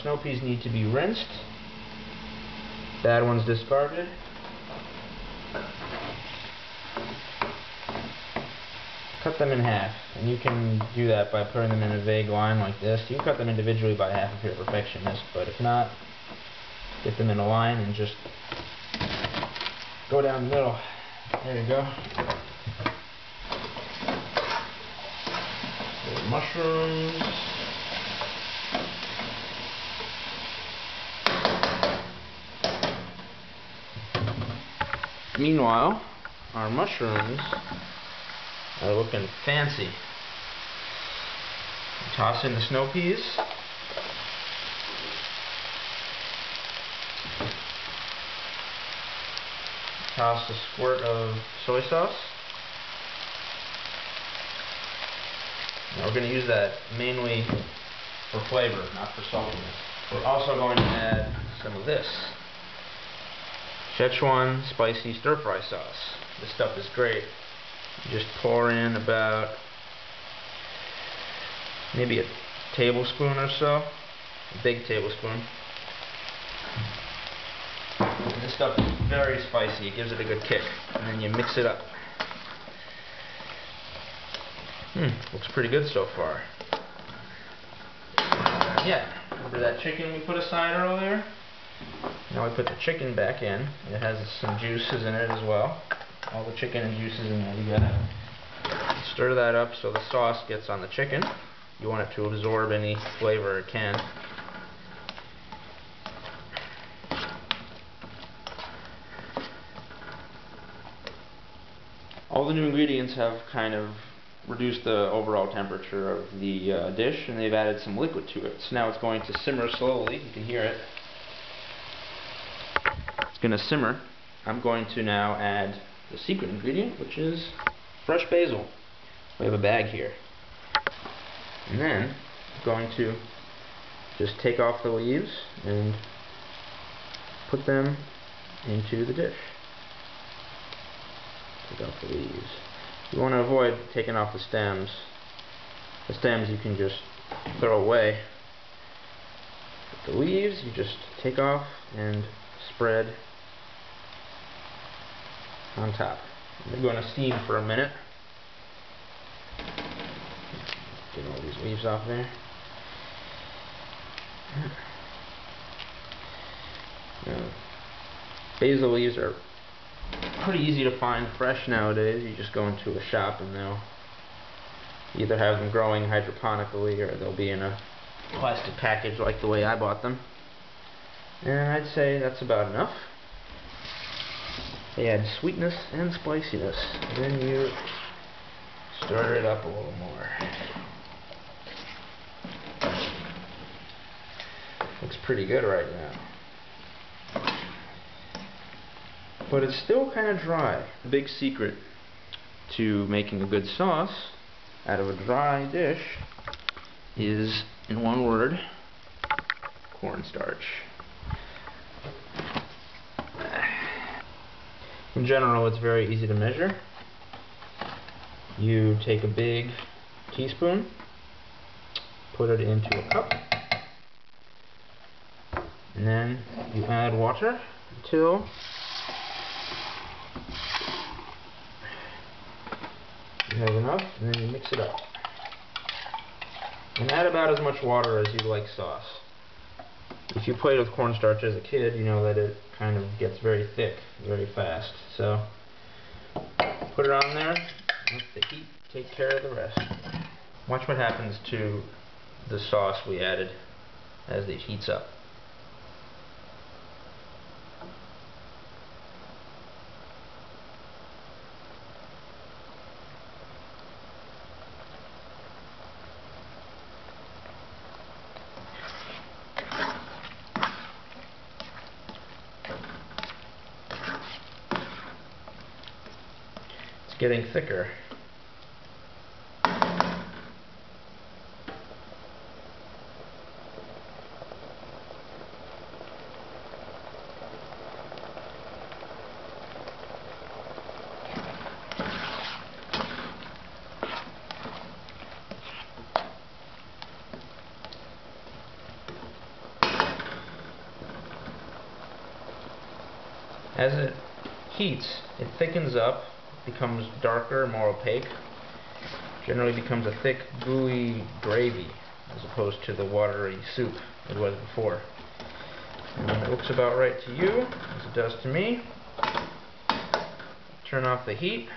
snow peas need to be rinsed. Bad ones discarded. Cut them in half, and you can do that by putting them in a vague line like this. You can cut them individually by half if you're a perfectionist, but if not, get them in a line and just go down the middle. There you go. Little mushrooms. Meanwhile, our mushrooms are looking fancy. Toss in the snow peas. Toss a squirt of soy sauce. Now we're going to use that mainly for flavor, not for saltiness. We're also going to add some of this Szechuan spicy stir-fry sauce. This stuff is great. You just pour in about maybe a tablespoon or so, a big tablespoon. And this stuff is very spicy. It gives it a good kick. And then you mix it up. Looks pretty good so far. Yeah, remember that chicken we put aside earlier? Now we put the chicken back in. It has some juices in it as well. All the chicken and juices in there together. Stir that up so the sauce gets on the chicken. You want it to absorb any flavor it can. All the new ingredients have kind of reduced the overall temperature of the dish, and they've added some liquid to it. So now it's going to simmer slowly. You can hear it. It's going to simmer. I'm going to now add the secret ingredient, which is fresh basil. We have a bag here. And then I'm going to just take off the leaves and put them into the dish. Take off the leaves. You want to avoid taking off the stems. The stems you can just throw away. But the leaves you just take off and spread on top. They're going to steam for a minute. Get all these leaves off there. Now, basil leaves are pretty easy to find fresh nowadays. You just go into a shop and they'll either have them growing hydroponically or they'll be in a plastic package like the way I bought them. And I'd say that's about enough. They add sweetness and spiciness. Then you stir it up a little more. Looks pretty good right now. But it's still kind of dry. The big secret to making a good sauce out of a dry dish is, in one word, cornstarch. In general, it's very easy to measure. You take a big teaspoon, put it into a cup, and then you add water until you have enough, and then you mix it up. And add about as much water as you like sauce. If you played with cornstarch as a kid, you know that it kind of gets very thick very fast. So put it on there, let the heat take care of the rest. Watch what happens to the sauce we added as it heats up. It's getting thicker. As it heats, it thickens up, becomes darker, more opaque, generally becomes a thick, gooey gravy as opposed to the watery soup it was before. And when it looks about right to you, as it does to me, turn off the heat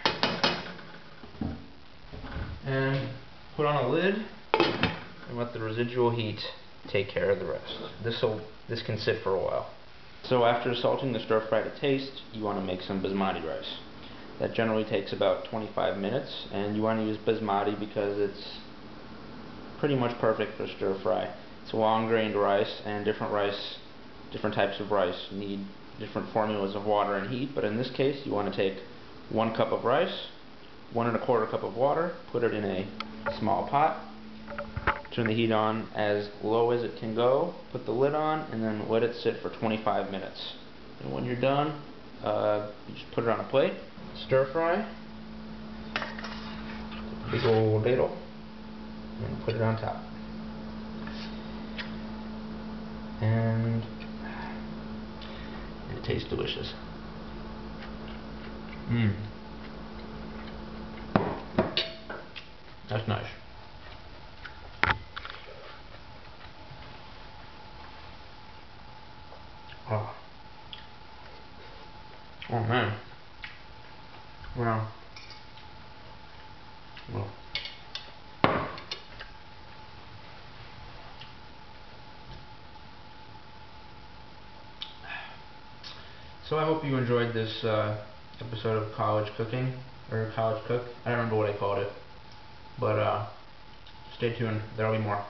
and put on a lid and let the residual heat take care of the rest. This can sit for a while. So after salting the stir fry to taste, you want to make some basmati rice. That generally takes about 25 minutes, and you want to use basmati because it's pretty much perfect for stir fry. It's long-grained rice, and different types of rice need different formulas of water and heat, but in this case you want to take 1 cup of rice, 1 1/4 cup of water, put it in a small pot, turn the heat on as low as it can go, put the lid on, and then let it sit for 25 minutes. And when you're done, you just put it on a plate, stir fry, big old ladle, and put it on top. And it tastes delicious. That's nice. Oh. Oh man. Wow. Well. So I hope you enjoyed this episode of College Cooking, or College Cook. I don't remember what I called it. But stay tuned, there'll be more.